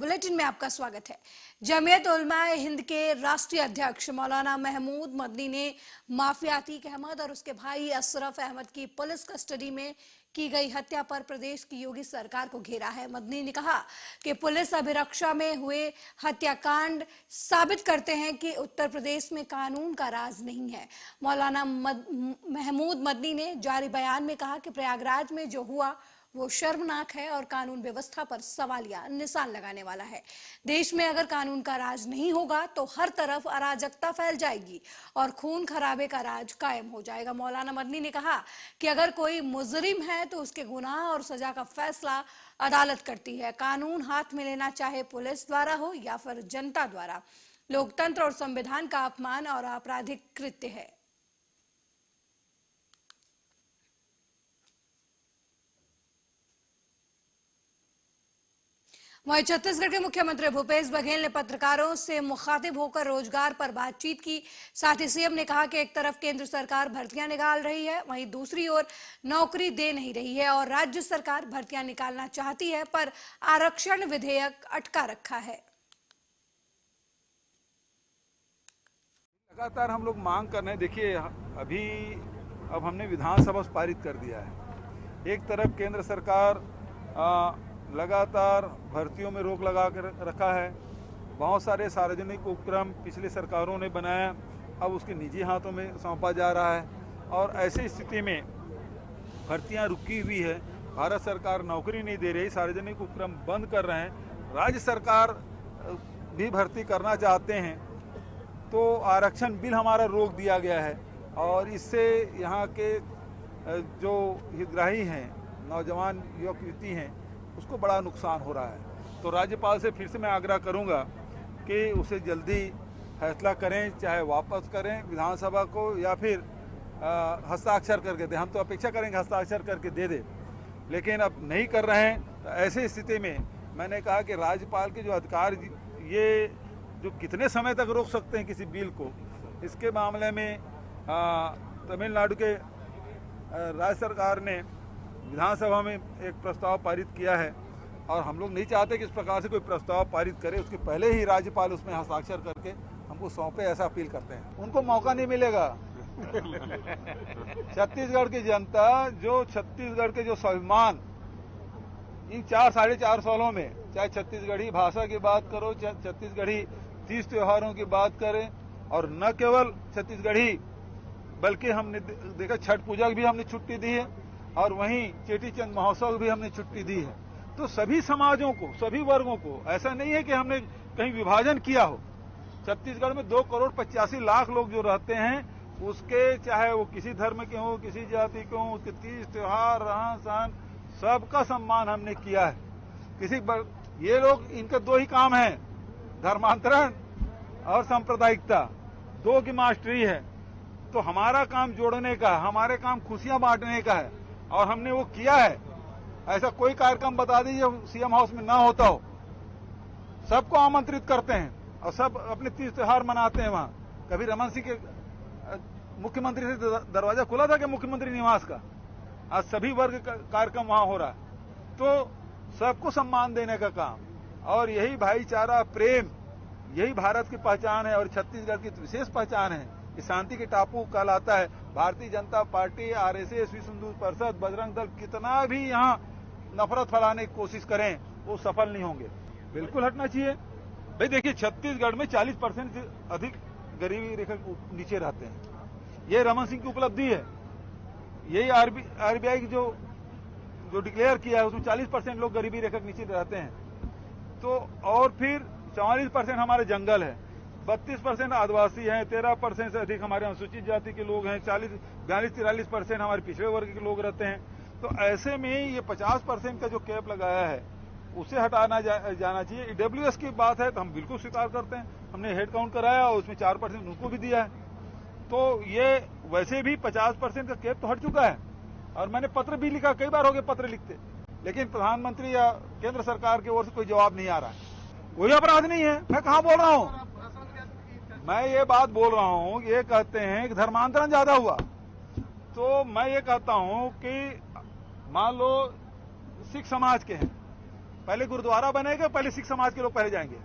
Bulletin में आपका स्वागत है। जमीयत उलमाए हिंद के राष्ट्रीय अध्यक्ष मौलाना महमूद मदनी ने माफिया अतीक अहमद और उसके भाई अशरफ अहमद की पुलिस कस्टडी में की गई हत्या पर प्रदेश की योगी सरकार को घेरा है। मदनी ने कहा कि पुलिस अभिरक्षा में हुए हत्याकांड साबित करते हैं कि उत्तर प्रदेश में कानून का राज नहीं है। मौलाना महमूद मदनी ने जारी बयान में कहा कि प्रयागराज में जो हुआ वो शर्मनाक है और कानून व्यवस्था पर सवालिया निशान लगाने वाला है। देश में अगर कानून का राज नहीं होगा तो हर तरफ अराजकता फैल जाएगी और खून खराबे का राज कायम हो जाएगा। मौलाना मदनी ने कहा कि अगर कोई मुजरिम है तो उसके गुनाह और सजा का फैसला अदालत करती है। कानून हाथ में लेना चाहे पुलिस द्वारा हो या फिर जनता द्वारा, लोकतंत्र और संविधान का अपमान और आपराधिक कृत्य है। वहीं छत्तीसगढ़ के मुख्यमंत्री भूपेश बघेल ने पत्रकारों से मुखातिब होकर रोजगार पर बातचीत की। साथ ही सीएम ने कहा कि एक तरफ केंद्र सरकार भर्तियां निकाल रही है, वहीं दूसरी ओर नौकरी दे नहीं रही है और राज्य सरकार भर्तियां निकालना चाहती है पर आरक्षण विधेयक अटका रखा है। लगातार हम लोग मांग कर रहे हैं। देखिए, अब हमने विधानसभा पारित कर दिया है। एक तरफ केंद्र सरकार लगातार भर्तियों में रोक लगा कर रखा है। बहुत सारे सार्वजनिक उपक्रम पिछली सरकारों ने बनाया, अब उसके निजी हाथों में सौंपा जा रहा है और ऐसी स्थिति में भर्तियां रुकी हुई है। भारत सरकार नौकरी नहीं दे रही, सार्वजनिक उपक्रम बंद कर रहे हैं। राज्य सरकार भी भर्ती करना चाहते हैं तो आरक्षण बिल हमारा रोक दिया गया है और इससे यहाँ के जो हितग्राही हैं, नौजवान युवक युवती हैं, उसको बड़ा नुकसान हो रहा है। तो राज्यपाल से फिर से मैं आग्रह करूंगा कि उसे जल्दी फैसला करें, चाहे वापस करें विधानसभा को या फिर हस्ताक्षर करके दें। हम तो अपेक्षा करेंगे हस्ताक्षर करके दे दे, लेकिन अब नहीं कर रहे हैं। तो ऐसी स्थिति में मैंने कहा कि राज्यपाल के जो अधिकार, ये जो कितने समय तक रोक सकते हैं किसी बिल को, इसके मामले में तमिलनाडु के राज्य सरकार ने विधानसभा में एक प्रस्ताव पारित किया है और हम लोग नहीं चाहते कि इस प्रकार से कोई प्रस्ताव पारित करे, उसके पहले ही राज्यपाल उसमें हस्ताक्षर करके हमको सौंपे, ऐसा अपील करते हैं। उनको मौका नहीं मिलेगा। छत्तीसगढ़ की जनता, जो छत्तीसगढ़ के जो स्वाभिमान इन 4-4.5 सालों में, चाहे छत्तीसगढ़ी भाषा की बात करो, छत्तीसगढ़ी तीज त्योहारों की बात करें, और न केवल छत्तीसगढ़ी बल्कि हमने देखा छठ पूजा की भी हमने छुट्टी दी है और वहीं चेटीचंद महोत्सव भी हमने छुट्टी दी है। तो सभी समाजों को, सभी वर्गों को, ऐसा नहीं है कि हमने कहीं विभाजन किया हो। छत्तीसगढ़ में 2,85,00,000 लोग जो रहते हैं, उसके चाहे वो किसी धर्म के हों, किसी जाति के हों, उसके तीज त्योहार, रहन सहन, सबका सम्मान हमने किया है। ये लोग, इनके 2 ही काम हैं, धर्मांतरण और सांप्रदायिकता, 2 की मास्टरी है। तो हमारा काम जोड़ने का, हमारे काम खुशियां बांटने का है और हमने वो किया है। ऐसा कोई कार्यक्रम बता दीजिए सीएम हाउस में ना होता हो। सबको आमंत्रित करते हैं और सब अपने तीज त्योहार मनाते हैं वहां। कभी रमन सिंह के मुख्यमंत्री से दरवाजा खुला था कि मुख्यमंत्री निवास का? आज सभी वर्ग का कार्यक्रम वहां हो रहा है। तो सबको सम्मान देने का काम, और यही भाईचारा, प्रेम, यही भारत की पहचान है और छत्तीसगढ़ की विशेष पहचान है। शांति के टापू कहलाता है। भारतीय जनता पार्टी, आरएसएस, विश्व हिंदू परिषद, बजरंग दल कितना भी यहाँ नफरत फैलाने की कोशिश करें, वो सफल नहीं होंगे। बिल्कुल हटना चाहिए। भाई देखिए, छत्तीसगढ़ में 40% से अधिक गरीबी रेखा नीचे रहते हैं। ये रमन सिंह की उपलब्धि है। यही आरबीआई की जो डिक्लेयर किया है, उसमें 40% लोग गरीबी रेखा नीचे रहते हैं। तो और फिर 44% हमारे जंगल है, 32% आदिवासी हैं, 13% से अधिक हमारे अनुसूचित जाति के लोग हैं, 42-43% हमारे पिछड़े वर्ग के लोग रहते हैं। तो ऐसे में ये 50% का जो कैप लगाया है, उसे हटाना जाना चाहिए। ईडब्ल्यूएस की बात है तो हम बिल्कुल स्वीकार करते हैं। हमने हेड काउंट कराया और उसमें 4% उनको भी दिया है। तो ये वैसे भी 50% का कैप तो हट चुका है और मैंने पत्र भी लिखा, कई बार हो गए पत्र लिखते, लेकिन प्रधानमंत्री या केंद्र सरकार की ओर से कोई जवाब नहीं आ रहा है। कोई अपराध नहीं है। मैं कहां बोल रहा हूं? मैं ये बात बोल रहा हूं, ये कहते हैं कि धर्मांतरण ज्यादा हुआ। तो मैं ये कहता हूं कि मान लो सिख समाज के हैं, पहले गुरुद्वारा बनेगा, पहले सिख समाज के लोग पहले जाएंगे,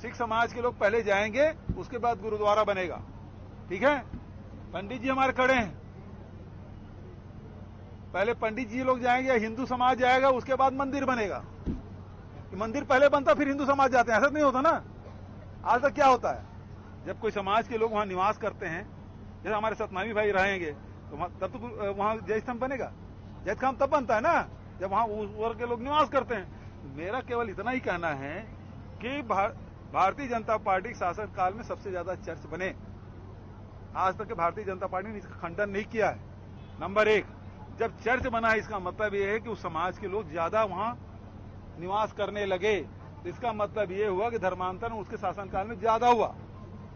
सिख समाज के लोग पहले जाएंगे, उसके बाद गुरुद्वारा बनेगा। ठीक है, पंडित जी हमारे खड़े हैं, पहले पंडित जी लोग जाएंगे, हिंदू समाज जाएगा, उसके बाद मंदिर बनेगा। मंदिर पहले बनता फिर हिंदू समाज जाते हैं, ऐसा नहीं होता ना। आज तक क्या होता है, जब कोई समाज के लोग वहां निवास करते हैं, जैसे हमारे सतनामी भाई रहेंगे तो तब तो वहां जय स्तंभ बनेगा, जय खाम तब बनता है ना जब वहां उस वर्ग के लोग निवास करते हैं। मेरा केवल इतना ही कहना है कि भारतीय जनता पार्टी के शासन काल में सबसे ज्यादा चर्च बने। आज तक भारतीय जनता पार्टी ने इसका खंडन नहीं किया है। नंबर एक, जब चर्च बना है इसका मतलब यह है कि उस समाज के लोग ज्यादा वहां निवास करने लगे, तो इसका मतलब यह हुआ कि धर्मांतरण उसके शासनकाल में ज्यादा हुआ,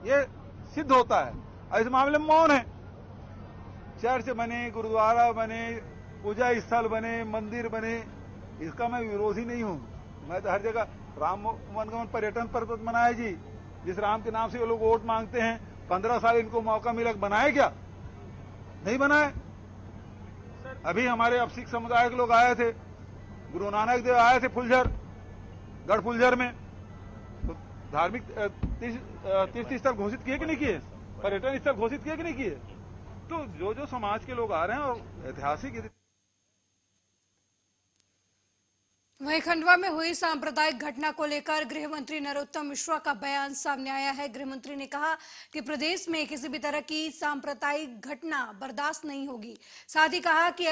ये सिद्ध होता है। और इस मामले में मौन है। चर्च बने, गुरुद्वारा बने, पूजा स्थल बने, मंदिर बने, इसका मैं विरोधी नहीं हूं। मैं तो हर जगह राम वनगमन पर्यटन पर्वत बनाए जी, जिस राम के नाम से वो लोग वोट मांगते हैं, 15 साल इनको मौका मिला, बनाए क्या? नहीं बनाए। अभी हमारे अब सिख समुदाय के लोग आए थे, गुरु नानक देव आए थे फुलझर, गढ़ फुलझर में, तो धार्मिक तीर्थ स्थल घोषित किए कि नहीं किए, पर्यटन स्थल घोषित किए कि नहीं किए। तो जो समाज के लोग आ रहे हैं और ऐतिहासिक। वहीं खंडवा में हुई सांप्रदायिक घटना को लेकर गृह मंत्री नरोत्तम मिश्रा का बयान सामने आया है। गृह मंत्री ने कहा कि प्रदेश में किसी भी तरह की सांप्रदायिक घटना बर्दाश्त नहीं होगी। साथ ही कहा कि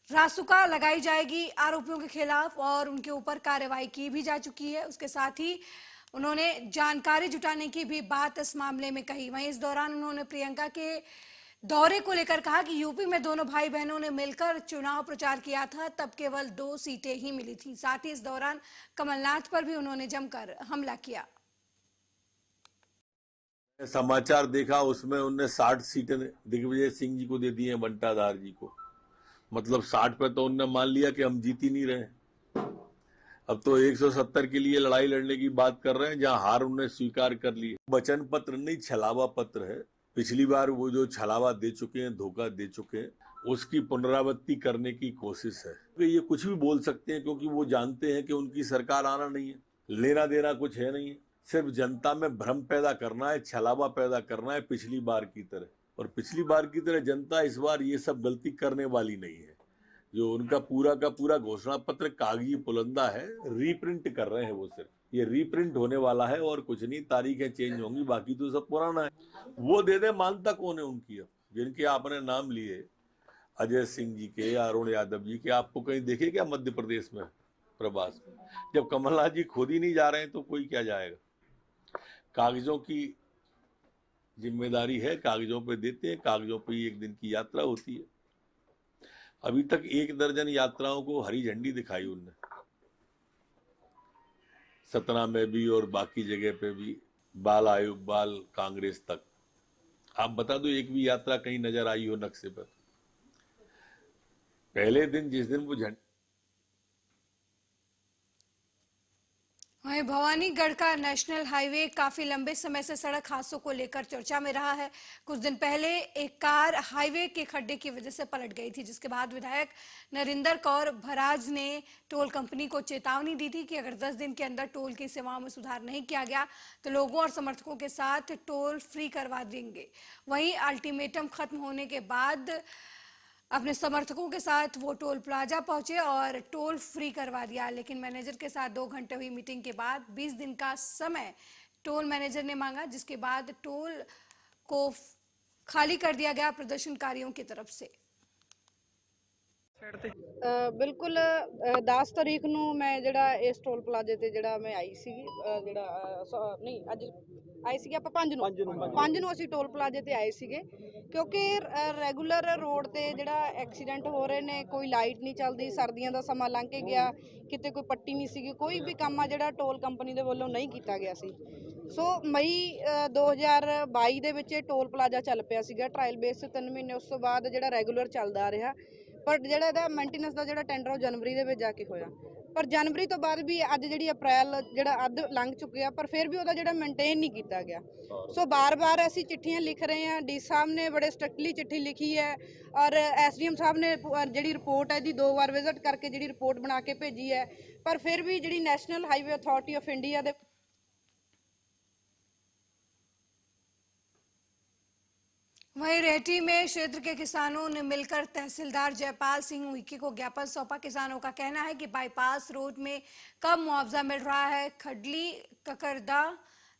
रासुका लगाई जाएगी आरोपियों के खिलाफ और उनके ऊपर कार्रवाई की भी जा चुकी है। उसके साथ ही उन्होंने जानकारी जुटाने की भी बात इस मामले में कही। वहीं इस दौरान उन्होंने प्रियंका के दौरे को लेकर कहा कि यूपी में दोनों भाई बहनों ने मिलकर चुनाव प्रचार किया था, तब केवल 2 सीटें ही मिली थी। साथ ही इस दौरान कमलनाथ पर भी उन्होंने जमकर हमला किया। समाचार देखा, उसमें उन्होंने 60 सीटें दिग्विजय सिंह जी को दे दी हैं, बंटाधार जी को। मतलब 60 पे तो उन्होंने मान लिया कि हम जीत ही नहीं रहे। अब तो 170 के लिए लड़ाई लड़ने की बात कर रहे हैं, जहां हार उन्होंने स्वीकार कर ली। वचन पत्र नहीं, छलावा पत्र है। पिछली बार वो जो छलावा दे चुके हैं, धोखा दे चुके हैं, उसकी पुनरावृत्ति करने की कोशिश है। तो ये कुछ भी बोल सकते हैं, क्योंकि वो जानते हैं कि उनकी सरकार आना नहीं है, लेना देना कुछ है नहीं है, सिर्फ जनता में भ्रम पैदा करना है, छलावा पैदा करना है पिछली बार की तरह। और पिछली बार की तरह जनता इस बार ये सब गलती करने वाली नहीं है। जो उनका पूरा का पूरा घोषणा पत्र कागजी पुलंदा है, रीप्रिंट कर रहे हैं वो, सिर्फ ये रीप्रिंट होने वाला है और कुछ नहीं। तारीखें चेंज होंगी, बाकी तो सब पुराना है। वो दे दे, मानता कौन है उनकी? अब जिनके आपने नाम लिए, अजय सिंह जी के, अरुण यादव जी के, आपको कहीं देखे क्या मध्य प्रदेश में प्रवास में? जब कमलनाथ जी खुद ही नहीं जा रहे हैं तो कोई क्या जाएगा? कागजों की जिम्मेदारी है, कागजों पे देते हैं, कागजों पे ही एक दिन की यात्रा होती है। अभी तक 1 दर्जन यात्राओं को हरी झंडी दिखाई उनने, सतना में भी और बाकी जगह पे भी, बाल आयोग, बाल कांग्रेस तक। आप बता दो एक भी यात्रा कहीं नजर आई हो नक्शे पर? पहले दिन जिस दिन वो झंडा। वहीं भवानीगढ़ का नेशनल हाईवे काफी लंबे समय से सड़क हादसों को लेकर चर्चा में रहा है। कुछ दिन पहले एक कार हाईवे के खड्डे की वजह से पलट गई थी, जिसके बाद विधायक नरिंदर कौर भराज ने टोल कंपनी को चेतावनी दी थी कि अगर 10 दिन के अंदर टोल की सेवाओं में सुधार नहीं किया गया तो लोगों और समर्थकों के साथ टोल फ्री करवा देंगे। वहीं अल्टीमेटम खत्म होने के बाद अपने समर्थकों के साथ वो टोल प्लाजा पहुंचे और टोल फ्री करवा दिया। लेकिन मैनेजर के साथ 2 घंटे हुई मीटिंग के बाद 20 दिन का समय टोल मैनेजर ने मांगा, जिसके बाद टोल को खाली कर दिया गया प्रदर्शनकारियों की तरफ से। ਬਿਲਕੁਲ 10 ਤਰੀਕ ਨੂੰ ਮੈਂ ਜਿਹੜਾ ਇਸ ਟੋਲ ਪਲਾਜ਼ੇ ਤੇ ਜਿਹੜਾ ਮੈਂ ਆਈ ਸੀਗੀ, ਨਹੀਂ ਅੱਜ ਆਈ ਸੀਗੀ ਆਪਾਂ 5 ਨੂੰ ਅਸੀਂ ਟੋਲ ਪਲਾਜ਼ੇ ਤੇ ਆਏ ਸੀਗੇ, ਕਿਉਂਕਿ ਰੈਗੂਲਰ ਰੋਡ ਤੇ ਜਿਹੜਾ ਐਕਸੀਡੈਂਟ ਹੋ ਰਹੇ ਨੇ, ਕੋਈ ਲਾਈਟ ਨਹੀਂ ਚੱਲਦੀ, ਸਰਦੀਆਂ ਦਾ ਸਮਾਂ ਲੰਘ ਕੇ ਗਿਆ, ਕਿਤੇ ਕੋਈ ਪੱਟੀ ਨਹੀਂ ਸੀਗੀ, ਕੋਈ ਵੀ ਕੰਮ ਆ ਜਿਹੜਾ ਟੋਲ ਕੰਪਨੀ ਦੇ ਵੱਲੋਂ ਨਹੀਂ ਕੀਤਾ ਗਿਆ ਸੀ। ਸੋ ਮਈ 2022 ਦੇ ਵਿੱਚ ਇਹ ਟੋਲ ਪਲਾਜ਼ਾ ਚੱਲ ਪਿਆ ਸੀਗਾ ਟ੍ਰਾਇਲ ਬੇਸ ਤੇ 3 ਮਹੀਨੇ, ਉਸ ਤੋਂ ਬਾਅਦ ਜਿਹੜਾ ਰੈਗੂਲਰ ਚੱਲਦਾ ਆ ਰਿਹਾ। ਪਰ ਜਿਹੜਾ ਇਹਦਾ ਮੇਨਟੇਨੈਂਸ ਦਾ ਜਿਹੜਾ ਟੈਂਡਰ ਉਹ ਜਨਵਰੀ ਦੇ ਵਿੱਚ ਜਾ ਕੇ ਹੋਇਆ। ਪਰ ਜਨਵਰੀ ਤੋਂ ਬਾਅਦ ਵੀ ਅੱਜ ਜਿਹੜੀ ਅਪ੍ਰੈਲ ਜਿਹੜਾ ਅੱਧ ਲੰਘ ਚੁੱਕਿਆ ਪਰ ਫਿਰ ਵੀ ਉਹਦਾ ਜਿਹੜਾ ਮੇਨਟੇਨ ਨਹੀਂ ਕੀਤਾ ਗਿਆ। ਸੋ ਬਾਰ-ਬਾਰ ਅਸੀਂ ਚਿੱਠੀਆਂ ਲਿਖ ਰਹੇ ਹਾਂ। ਡੀ ਸਾਹਿਬ ਨੇ ਬੜੇ ਸਟ੍ਰਿਕਟਲੀ ਚਿੱਠੀ ਲਿਖੀ ਹੈ ਔਰ ਐਸਡੀਐਮ ਸਾਹਿਬ ਨੇ ਜਿਹੜੀ ਰਿਪੋਰਟ ਹੈ ਇਹਦੀ 2 ਵਾਰ ਵਿਜ਼ਿਟ ਕਰਕੇ ਜਿਹੜੀ ਰਿਪੋਰਟ ਬਣਾ ਕੇ ਭੇਜੀ ਹੈ, ਪਰ ਫਿਰ ਵੀ ਜਿਹੜੀ national highway authority of India ਦੇ वहीं रेहटी में क्षेत्र के किसानों ने मिलकर तहसीलदार जयपाल सिंह उइके को ज्ञापन सौंपा। किसानों का कहना है कि बाईपास रोड में कम मुआवजा मिल रहा है। खडली, ककरदा,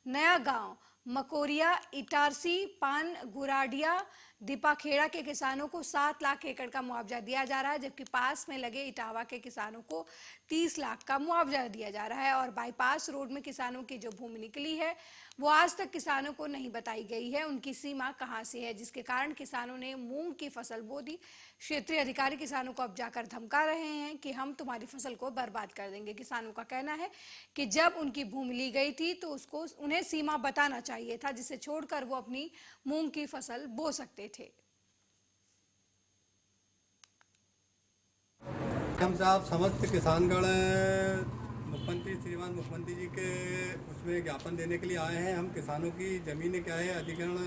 नया गांव, मकोरिया, इटारसी, पान गुराडिया, दीपाखेड़ा के किसानों को 7 लाख एकड़ का मुआवजा दिया जा रहा है, जबकि पास में लगे इटावा के किसानों को 30 लाख का मुआवजा दिया जा रहा है। और बाईपास रोड में किसानों की जो भूमि निकली है वो आज तक किसानों को नहीं बताई गई है, उनकी सीमा कहां से है, जिसके कारण किसानों ने मूंग की फसल बो दी। क्षेत्रीय अधिकारी किसानों को अब जाकर धमका रहे हैं कि हम तुम्हारी फसल को बर्बाद कर देंगे। किसानों का कहना है कि जब उनकी भूमि ली गई थी तो उसको उन्हें सीमा बताना चाहिए था, जिसे छोड़कर वो अपनी मूंग की फसल बो सकते थे। हम साहब समस्त किसानगण मुख्यमंत्री श्रीमान मुख्यमंत्री जी के उसमें ज्ञापन देने के लिए आए हैं। हम किसानों की ज़मीनें क्या है अधिग्रहण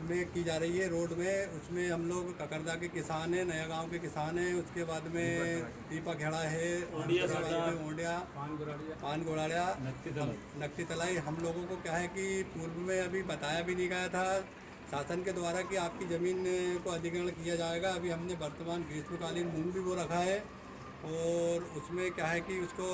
में की जा रही है रोड में, उसमें हम लोग ककरदा के किसान हैं, नया गांव के किसान हैं, उसके बाद में दीपाखेड़ा है, ओंडिया, पान गोड़ाड़िया, नक्ती तलाई। हम लोगों को क्या है कि पूर्व में अभी बताया भी नहीं गया था शासन के द्वारा कि आपकी ज़मीन को अधिग्रहण किया जाएगा। अभी हमने वर्तमान ग्रीष्मकालीन मूंग भी वो रखा है और उसमें क्या है कि उसको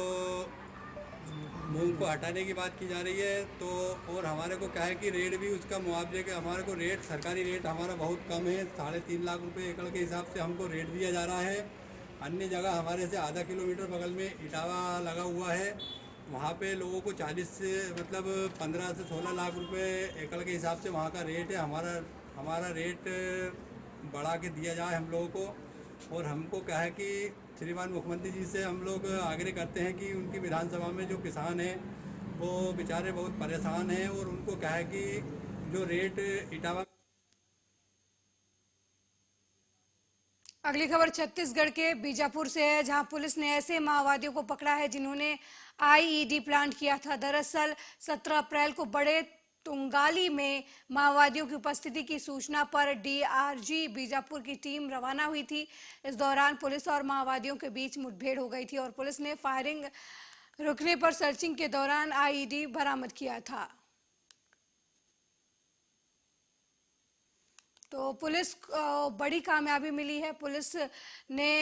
मूंग को हटाने की बात की जा रही है। तो और हमारे को क्या है कि रेट भी उसका मुआवजे के हमारे को रेट सरकारी रेट हमारा बहुत कम है, 3.5 लाख रुपए एकड़ के हिसाब से हमको रेट दिया जा रहा है। अन्य जगह हमारे से आधा किलोमीटर बगल में इटावा लगा हुआ है, वहाँ पे लोगों को 40 से मतलब 15 से 16 लाख रुपए एकड़ के हिसाब से वहाँ का रेट है। हमारा रेट बढ़ा के दिया जाए हम लोगों को। और हमको क्या है कि श्रीमान मुख्यमंत्री जी से हम लोग आग्रह करते हैं कि उनकी विधानसभा में जो किसान हैं वो बेचारे बहुत परेशान हैं और उनको क्या है कि जो रेट इटावा। अगली खबर छत्तीसगढ़ के बीजापुर से है, जहां पुलिस ने ऐसे माओवादियों को पकड़ा है जिन्होंने आईईडी प्लांट किया था। दरअसल 17 अप्रैल को बड़े तुंगाली में माओवादियों की उपस्थिति की सूचना पर डीआरजी बीजापुर की टीम रवाना हुई थी। इस दौरान पुलिस और माओवादियों के बीच मुठभेड़ हो गई थी और पुलिस ने फायरिंग रुकने पर सर्चिंग के दौरान आईईडी बरामद किया था। तो पुलिस को बड़ी कामयाबी मिली है, पुलिस ने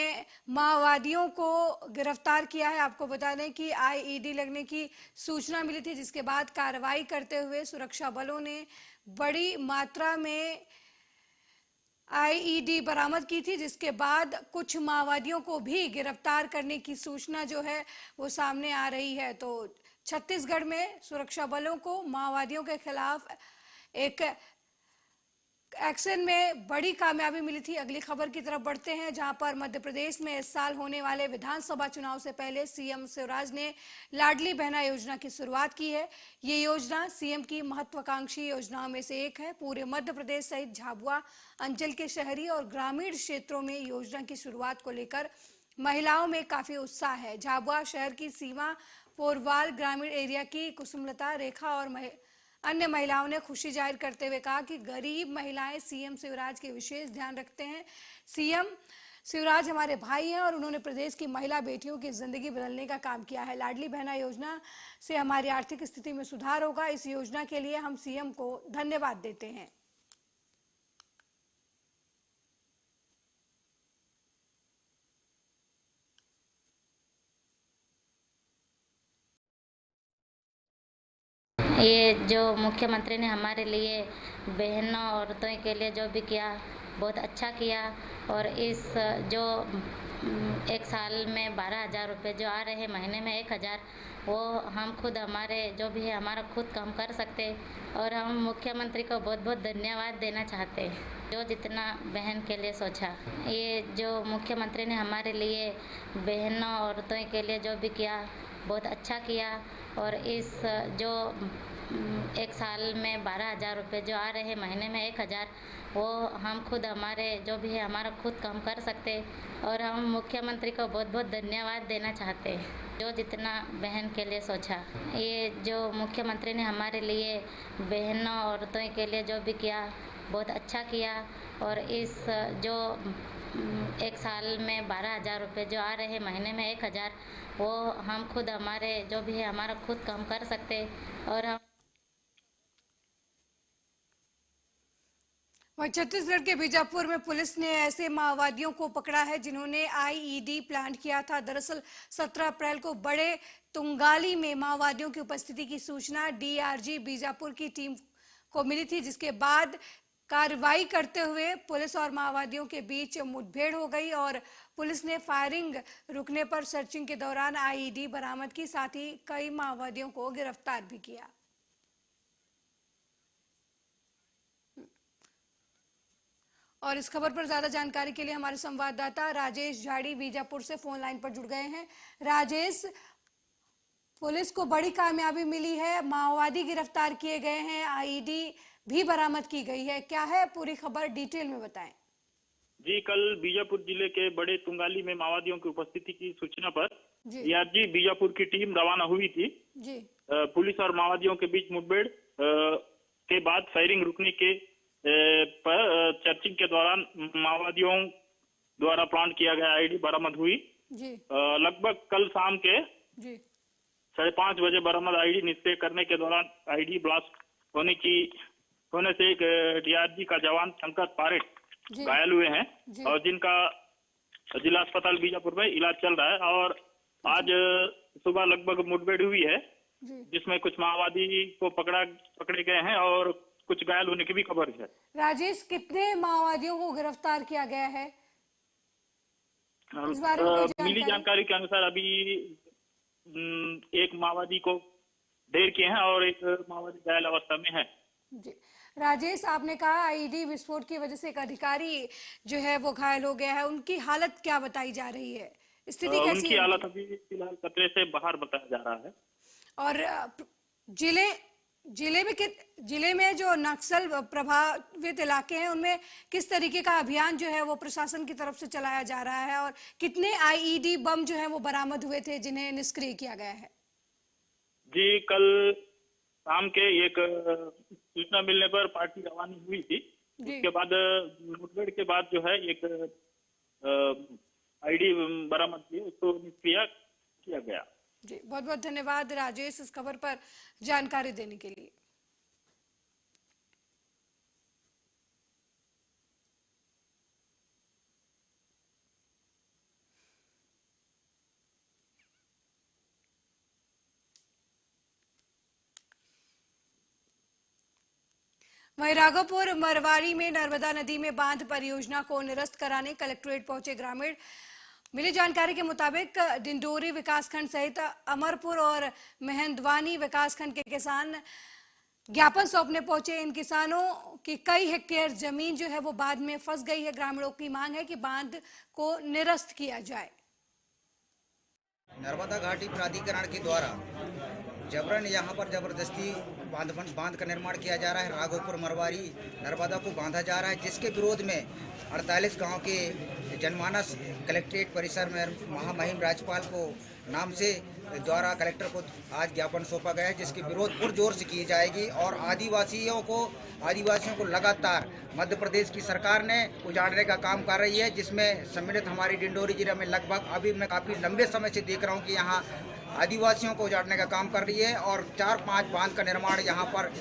माओवादियों को गिरफ्तार किया है। आपको बता दें कि आईईडी लगने की सूचना मिली थी, जिसके बाद कार्रवाई करते हुए सुरक्षा बलों ने बड़ी मात्रा में आईईडी बरामद की थी, जिसके बाद कुछ माओवादियों को भी गिरफ्तार करने की सूचना जो है वो सामने आ रही है। तो छत्तीसगढ़ में सुरक्षा बलों को माओवादियों के खिलाफ एक एक्शन में बड़ी कामयाबी मिली थी। अगली खबर की तरफ बढ़ते हैं, जहां पर मध्य प्रदेश में इस साल होने वाले विधानसभा चुनाव से पहले सीएम शिवराज ने लाडली बहना योजना की शुरुआत की है। ये योजना सीएम की महत्वाकांक्षी योजनाओं में से एक है। पूरे मध्य प्रदेश सहित झाबुआ अंचल के शहरी और ग्रामीण क्षेत्रों में योजना की शुरुआत को लेकर महिलाओं में काफी उत्साह है। झाबुआ शहर की सीमा पोरवाल ग्रामीण एरिया की कुसुमलता रेखा और अन्य महिलाओं ने खुशी जाहिर करते हुए कहा कि गरीब महिलाएं सीएम शिवराज के विशेष ध्यान रखते हैं। सीएम शिवराज हमारे भाई हैं और उन्होंने प्रदेश की महिला बेटियों की जिंदगी बदलने का काम किया है। लाडली बहना योजना से हमारी आर्थिक स्थिति में सुधार होगा। इस योजना के लिए हम सीएम को धन्यवाद देते हैं। ये जो मुख्यमंत्री ने हमारे लिए बहनों औरतों के लिए जो भी किया बहुत अच्छा किया। और इस जो एक साल में 12,000 रुपये जो आ रहे हैं, महीने में 1,000, वो हम खुद हमारे जो भी है हमारा खुद काम कर सकते। और हम मुख्यमंत्री को बहुत बहुत धन्यवाद देना चाहते हैं जो जितना बहन के लिए सोचा। ये जो मुख्यमंत्री ने हमारे लिए बहनों औरतों के लिए जो भी किया बहुत अच्छा किया। और इस जो एक साल में 12,000 रुपये जो आ रहे हैं, महीने में 1,000, वो हम खुद हमारे जो भी है हमारा खुद काम कर सकते। और हम मुख्यमंत्री को बहुत बहुत धन्यवाद देना चाहते हैं जो जितना बहन के लिए सोचा। ये जो मुख्यमंत्री ने हमारे लिए बहनों औरतों के लिए जो भी किया बहुत अच्छा किया। और इस जो एक साल में 12,000 रुपये जो आ रहे हैं, महीने में 1,000, वो हम खुद हमारे जो भी है हमारा खुद काम कर सकते। और हम वहीं छत्तीसगढ़ के बीजापुर में पुलिस ने ऐसे माओवादियों को पकड़ा है जिन्होंने आईईडी प्लांट किया था। दरअसल 17 अप्रैल को बड़े तुंगाली में माओवादियों की उपस्थिति की सूचना डीआरजी बीजापुर की टीम को मिली थी, जिसके बाद कार्रवाई करते हुए पुलिस और माओवादियों के बीच मुठभेड़ हो गई और पुलिस ने फायरिंग रुकने पर सर्चिंग के दौरान आईईडी बरामद की, साथ ही कई माओवादियों को गिरफ्तार भी किया। और इस खबर पर ज्यादा जानकारी के लिए हमारे संवाददाता राजेश झाड़ी बीजापुर से फोन लाइन पर जुड़ गए हैं। राजेश, पुलिस को बड़ी कामयाबी मिली है, माओवादी गिरफ्तार किए गए हैं, आईईडी भी बरामद की गई है, क्या है पूरी खबर, डिटेल में बताएं। जी, कल बीजापुर जिले के बड़े तुंगाली में माओवादियों की उपस्थिति की सूचना पर डीआरजी बीजापुर की टीम रवाना हुई थी। जी। पुलिस और माओवादियों के बीच मुठभेड़ के बाद फायरिंग रुकने के पर सर्चिंग के दौरान माओवादियों द्वारा प्लांट किया गया आईडी बरामद हुई। जी। लगभग कल शाम के 5:30 बजे बरामद आईडी निष्क्रिय करने के दौरान आईडी ब्लास्ट होने से एक डीआरजी का जवान शंकर पारेख घायल हुए हैं और जिनका जिला अस्पताल बीजापुर में इलाज चल रहा है। और आज सुबह लगभग मुठभेड़ हुई है जिसमें कुछ माओवादी को पकड़े गए हैं और कुछ घायल होने की भी खबर है। राजेश, कितने माओवादियों को गिरफ्तार किया गया है? इस बारे में मिली जानकारी के अनुसार अभी एक माओवादी को ढेर किए हैं और एक माओवादी घायल अवस्था में है। जी। राजेश, आपने कहा आईडी विस्फोट की वजह से एक अधिकारी जो है वो घायल हो गया है, उनकी हालत क्या बताई जा रही है, स्थिति कैसी है? उनकी हालत अभी फिलहाल खतरे से बाहर बताया जा रहा है। और जिले में जो नक्सल प्रभावित इलाके हैं उनमें किस तरीके का अभियान जो है वो प्रशासन की तरफ से चलाया जा रहा है और कितने आईईडी बम जो है वो बरामद हुए थे जिन्हें निष्क्रिय किया गया है? जी, कल शाम के एक सूचना मिलने पर पार्टी रवानी हुई थी। उसके बाद मुठभेड़ के बाद जो है एक आईडी बरामद की, उसको निष्क्रिय किया गया। जी, बहुत बहुत धन्यवाद राजेश इस खबर पर जानकारी देने के लिए। वहीं राघोपुर मरवाड़ी में नर्मदा नदी में बांध परियोजना को निरस्त कराने कलेक्ट्रेट पहुंचे ग्रामीण। मिली जानकारी के मुताबिक डिंडोरी विकासखंड सहित अमरपुर और मेहंदवानी विकासखंड के किसान ज्ञापन सौंपने पहुंचे। इन किसानों की कई हेक्टेयर जमीन जो है वो बांध में फंस गई है। ग्रामीणों की मांग है कि बांध को निरस्त किया जाए। नर्मदा घाटी प्राधिकरण के द्वारा जबरन यहाँ पर जबरदस्ती बांध का निर्माण किया जा रहा है। राघोपुर मरवाड़ी नर्मदा को बांधा जा रहा है, जिसके विरोध में 48 गांव के जनमानस कलेक्ट्रेट परिसर में महामहिम राज्यपाल को नाम से द्वारा कलेक्टर को आज ज्ञापन सौंपा गया है, जिसकी विरोध पुरजोर से की जाएगी। और आदिवासियों को लगातार मध्य प्रदेश की सरकार ने उजाड़ने का काम कर रही है, जिसमें सम्मिलित हमारी डिंडोरी जिले में लगभग अभी मैं काफ़ी लंबे समय से देख रहा हूँ कि यहाँ आदिवासियों को उजाड़ने का काम कर रही है और 4-5 बांध का निर्माण यहाँ पर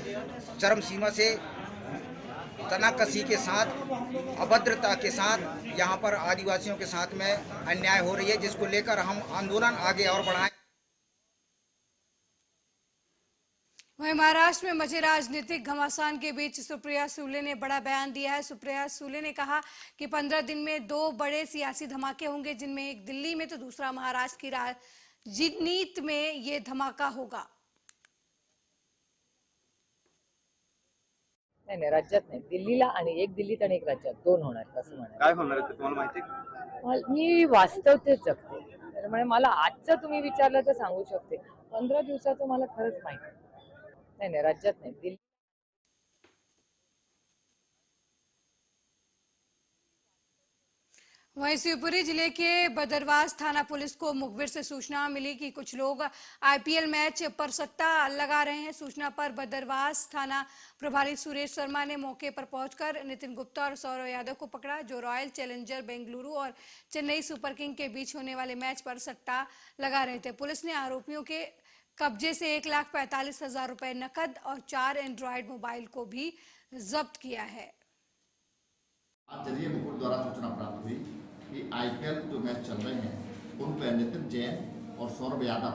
चरम सीमा से तनाकसी के साथ, अभद्रता के साथ यहाँ पर आदिवासियों के साथ में अन्याय हो रही है, जिसको लेकर हम आंदोलन आगे और बढ़ाएं। वहीं महाराष्ट्र में मचे राजनीतिक घमासान के बीच सुप्रिया सुले ने बड़ा बयान दिया है। सुप्रिया सुले ने कहा कि 15 दिन में 2 बड़े सियासी धमाके होंगे, जिनमें एक दिल्ली में तो दूसरा महाराष्ट्र की राजनीति में ये धमाका होगा। नाही राज्यात नाही, दिल्लीला आणि एक दिल्लीत आणि एक राज्यात 2 होणार असं म्हणाले। काय होणार आहे तुम्हाला माहिती आहे? मी वास्तव तेच जगते, त्यामुळे मला आजचं तुम्ही विचारलं तर सांगू शकते, 15 दिवसाचं मला खरंच माहिती नहीं रजत नहीं, दिल्ली। वहीं शिवपुरी जिले के बदरवास थाना पुलिस को मुखबिर से सूचना मिली कि कुछ लोग आईपीएल मैच पर सट्टा लगा रहे हैं। सूचना पर बदरवास थाना प्रभारी सुरेश शर्मा ने मौके पर पहुंचकर नितिन गुप्ता और सौरव यादव को पकड़ा, जो रॉयल चैलेंजर बेंगलुरु और चेन्नई सुपर किंग के बीच होने वाले मैच पर सट्टा लगा रहे थे। पुलिस ने आरोपियों के कब्जे से 1,45,000 रुपए नकद और 4 एंड्रॉयड मोबाइल को भी जब्त किया है। आज जरिए मुकुट द्वारा सूचना प्राप्त हुई कि आईपीएल जो मैच चल रहे हैं उन पर नितिन जैन और सौरभ यादव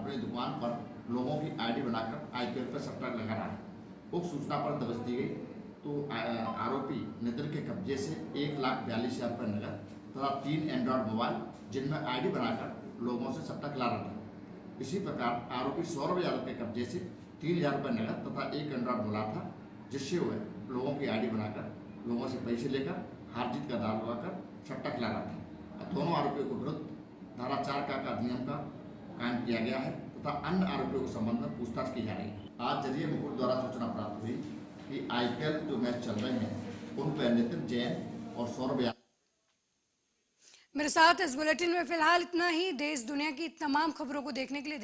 अपनी दुकान पर लोगों की आईडी बनाकर आईपीएल पर सट्टा लगा रहा है। उक्त सूचना पर दबिश दी गई तो आरोपी नितिन के कब्जे से 1,42,000 रुपये नकद तथा 3 एंड्रॉयड मोबाइल जिनमें आईडी बनाकर लोगों से सट्टा खिला रहा था। इसी प्रकार आरोपी सौरभ यादव के कब्जे से 3,000 रुपये नकद तथा 1 एंड्रॉयड मोबाइल था, जिससे वह लोगों की आईडी बनाकर लोगों से पैसे लेकर हार जीत का दाव लगाकर सट्टा खिला रहा था। दोनों आरोपियों को विरुद्ध धारा 4 का अधिनियम का कायम किया गया है तथा अन्य आरोपियों के संबंध में पूछताछ की जा रही है। आज जरिए मुकुट द्वारा सूचना प्राप्त हुई कि आईपीएल जो मैच चल रहे हैं उन पर नितिन जैन और सौरभ यादव। मेरे साथ इस बुलेटिन में फिलहाल इतना ही। देश दुनिया की तमाम खबरों को देखने के लिए